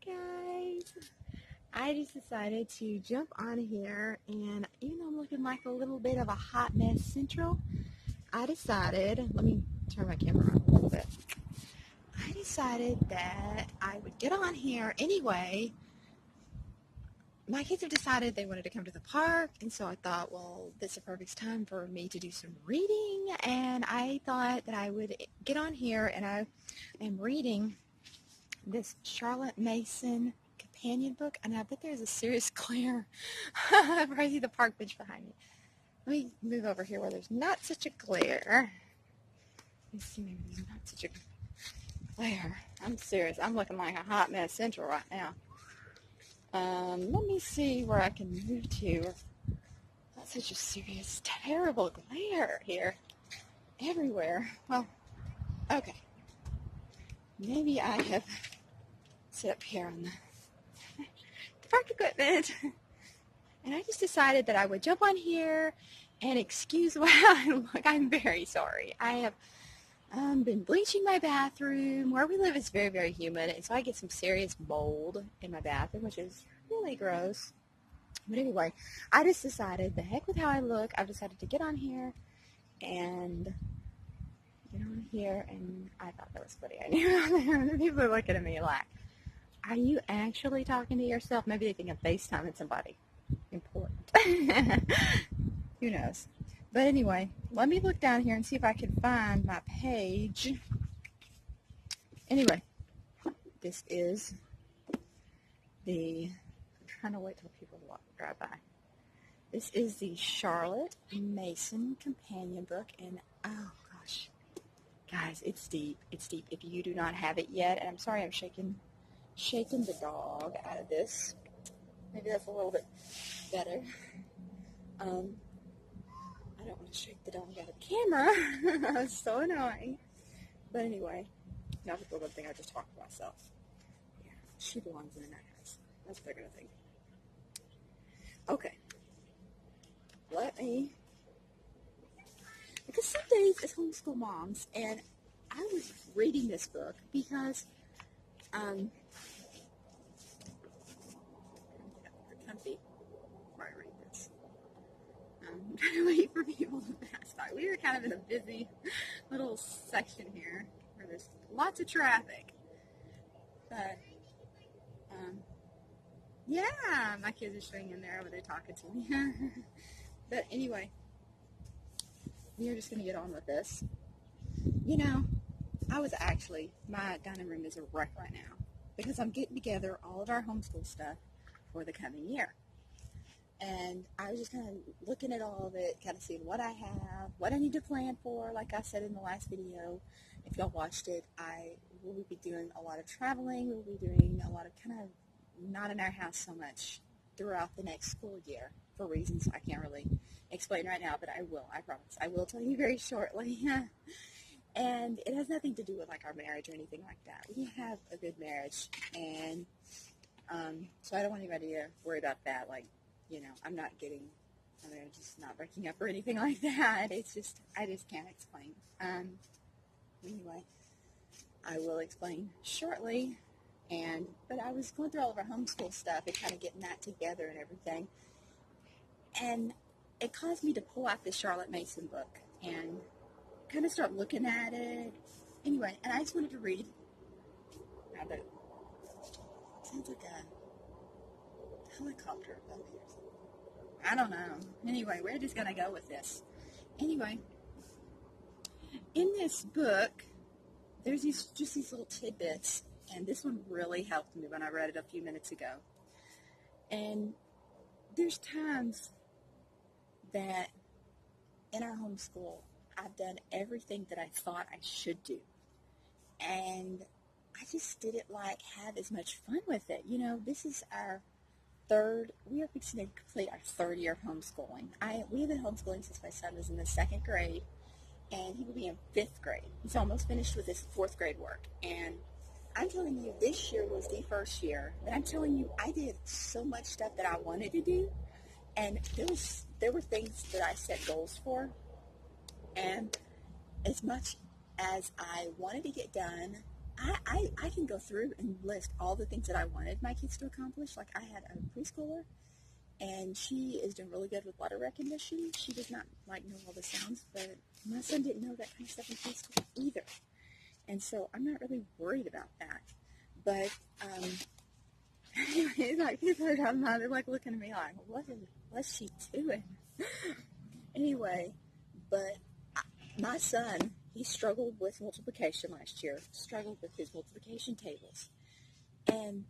guys, I just decided to jump on here, and even though I'm looking like a little bit of a hot mess central, I decided, let me turn my camera on a little bit. I decided that I would get on here anyway. My kids have decided they wanted to come to the park, and so I thought, well, this is a perfect time for me to do some reading, and I thought that I would get on here, and I am reading this Charlotte Mason companion book, and I bet there's a serious glare. I see the park bench behind me. Let me move over here where there's not such a glare. Let me see, maybe there's not such a glare. I'm serious. I'm looking like a hot mess central right now. Let me see where I can move to. Not such a serious, terrible glare here. Everywhere. Well, okay. Maybe I have set up here on the park equipment. And I just decided that I would jump on here and excuse the way I look. I'm very sorry. I have been bleaching my bathroom. Where we live is very, very humid, and so I get some serious mold in my bathroom, which is really gross. But anyway, I just decided, the heck with how I look, I've decided to get on here, and I thought that was funny. I knew people are looking at me like, are you actually talking to yourself? Maybe they think I'm FaceTiming somebody important. Who knows? But anyway, let me look down here and see if I can find my page. Anyway, this is I'm trying to wait till people drive by. This is the Charlotte Mason companion book, and oh gosh, guys, it's deep. It's deep. If you do not have it yet, and I'm sorry I'm shaking the dog out of this. Maybe that's a little bit better. I don't want to shake the dog out of the camera. It's so annoying. But anyway, not the good thing I just talked to myself. Yeah, she belongs in a house. That's what they're going to think. Okay. Because some days as homeschool moms, and I was reading this book because, comfy. Where I read this. I'm trying to wait for people to pass by. We are kind of in a busy little section here where there's lots of traffic. But, yeah, my kids are staying in there over there talking to me. But anyway, we are just going to get on with this. You know, my dining room is a wreck right now because I'm getting together all of our homeschool stuff for the coming year. And I was just kind of looking at all of it, kind of seeing what I have, what I need to plan for. Like I said in the last video, if y'all watched it, I will be doing a lot of traveling. We'll be doing a lot of kind of not in our house so much throughout the next school year for reasons I can't really explain right now, but I will, I promise. I will tell you very shortly. And it has nothing to do with like our marriage or anything like that. We have a good marriage, and so I don't want anybody to worry about that. Like, I'm just not breaking up or anything like that. It's just, I just can't explain. Anyway, I will explain shortly. But I was going through all of our homeschool stuff and kind of getting that together and everything. And it caused me to pull out this Charlotte Mason book and kind of start looking at it. Anyway, and I just wanted to read. Now that sounds like a helicopter up here. I don't know. Anyway, we're just going to go with this. Anyway, in this book, there's just these little tidbits, and this one really helped me when I read it a few minutes ago. And there's times that in our homeschool, I've done everything that I thought I should do. And I just didn't have as much fun with it. This is we are fixing to complete our third year of homeschooling. We have been homeschooling since my son was in the 2nd grade, and he will be in 5th grade. He's almost finished with his 4th grade work. And I'm telling you, this year was the first year, but I'm telling you, I did so much stuff that I wanted to do, and there were things that I set goals for, and as much as I wanted to get done, I can go through and list all the things that I wanted my kids to accomplish. Like I had a preschooler, and she is doing really good with letter recognition. She does not like know all the sounds, but my son didn't know that kind of stuff in preschool either. And so I'm not really worried about that. But anyway, like people are talking about, they're like looking at me like, what's she doing? Anyway, but my son, he struggled with multiplication last year, struggled with his multiplication tables. And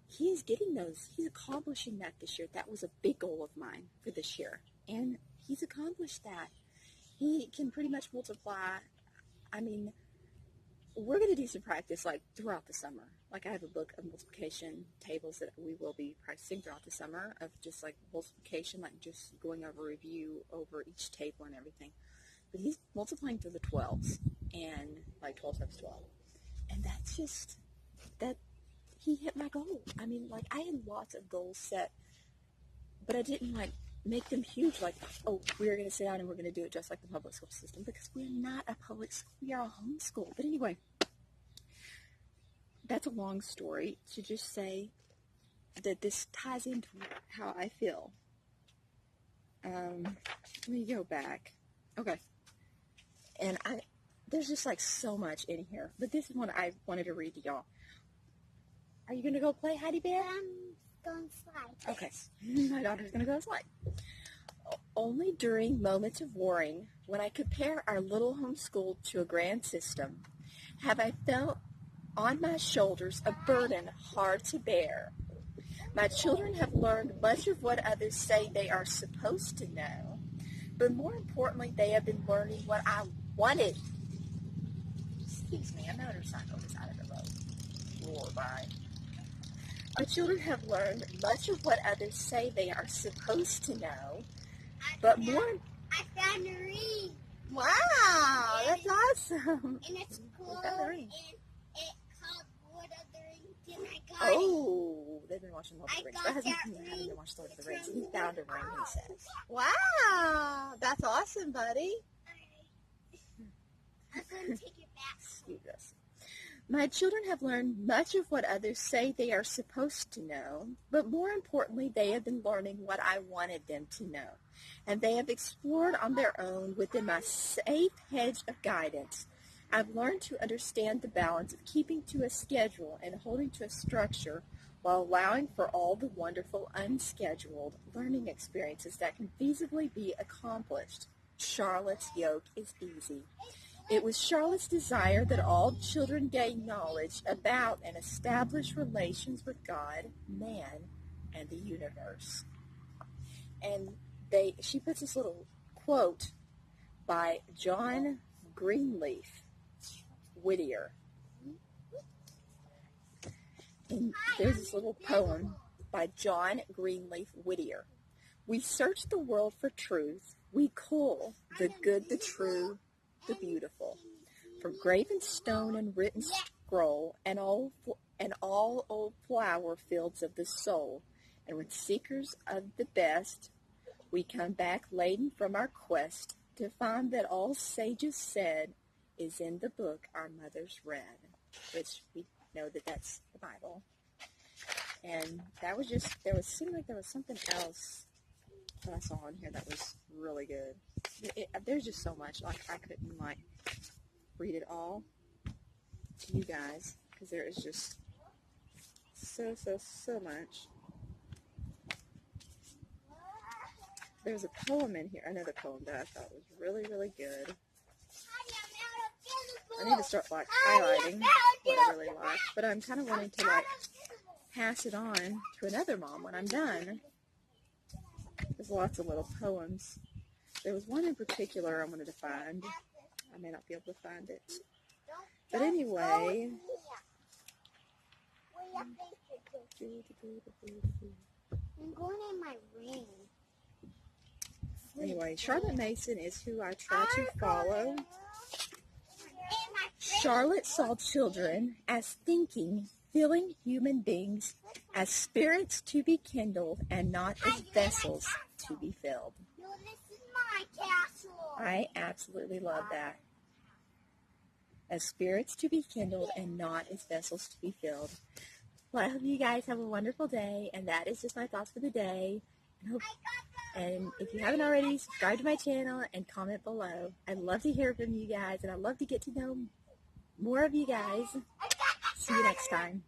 he's getting those, he's accomplishing that this year. That was a big goal of mine for this year. And he's accomplished that. He can pretty much multiply. I mean, we're going to do some practice like throughout the summer. Like I have a book of multiplication tables that we will be practicing throughout the summer of just like multiplication, like just going over review over each table and everything. But he's multiplying through the 12s and like 12 times 12. And that's just, that he hit my goal. I mean, like I had lots of goals set, but I didn't like make them huge. Like, oh, we're going to sit down and we're going to do it just like the public school system, because we're not a public school. We are a homeschool. But anyway, that's a long story to just say that this ties into how I feel. Let me go back. Okay. And there's just like so much in here, but this is one I wanted to read to y'all. Are you going to go play Heidi Bear? Going slide. Okay. My daughter's going to go slide. Only during moments of worrying, when I compare our little homeschool to a grand system, have I felt on my shoulders a burden hard to bear. My children have learned much of what others say they are supposed to know, but more importantly, they have been learning what I wanted. Excuse me, a motorcycle is out of the road. Roar by. My children have learned much of what others say they are supposed to know, but more... I found a ring. Wow, that's awesome. And it's cool. Got the ring. And it called Lord of the Rings, and I got it. Oh, they've been watching Lord of the Rings. I My husband got that hasn't ring watched Lord of the Rings. He found a ring, he says. Wow, that's awesome, buddy. I'm going to take it back. Excuse us. My children have learned much of what others say they are supposed to know, but more importantly, they have been learning what I wanted them to know. And they have explored on their own within my safe hedge of guidance. I've learned to understand the balance of keeping to a schedule and holding to a structure while allowing for all the wonderful unscheduled learning experiences that can feasibly be accomplished. Charlotte's yoke is easy. It was Charlotte's desire that all children gain knowledge about and establish relations with God, man, and the universe. And she puts this little quote by John Greenleaf Whittier. And there's this little poem by John Greenleaf Whittier. We search the world for truth. We cull the good, the true, the beautiful, from graven stone and written scroll, and all old flower fields of the soul. And with seekers of the best, we come back laden from our quest to find that all sages said is in the book our mothers read, which we know that that's the Bible. And that was just, seemed like there was something else that I saw on here that was really good. There's just so much, like I couldn't read it all to you guys, because there is just so much. There's a poem in here, another poem that I thought was really good. I need to start highlighting what I really like, but I'm kind of wanting to pass it on to another mom when I'm done. There's lots of little poems. There was one in particular I wanted to find. I may not be able to find it. But anyway. I'm going in my ring. Anyway, Charlotte Mason is who I try to follow. Charlotte saw children as thinking, feeling human beings, as spirits to be kindled, and not as vessels to be filled. No, this is my castle. I absolutely love that. as spirits to be kindled and not as vessels to be filled. Well, I hope you guys have a wonderful day, and that is just my thoughts for the day. And if you haven't already, subscribe to my channel and comment below. I'd love to hear from you guys, and I'd love to get to know more of you guys. See you next time.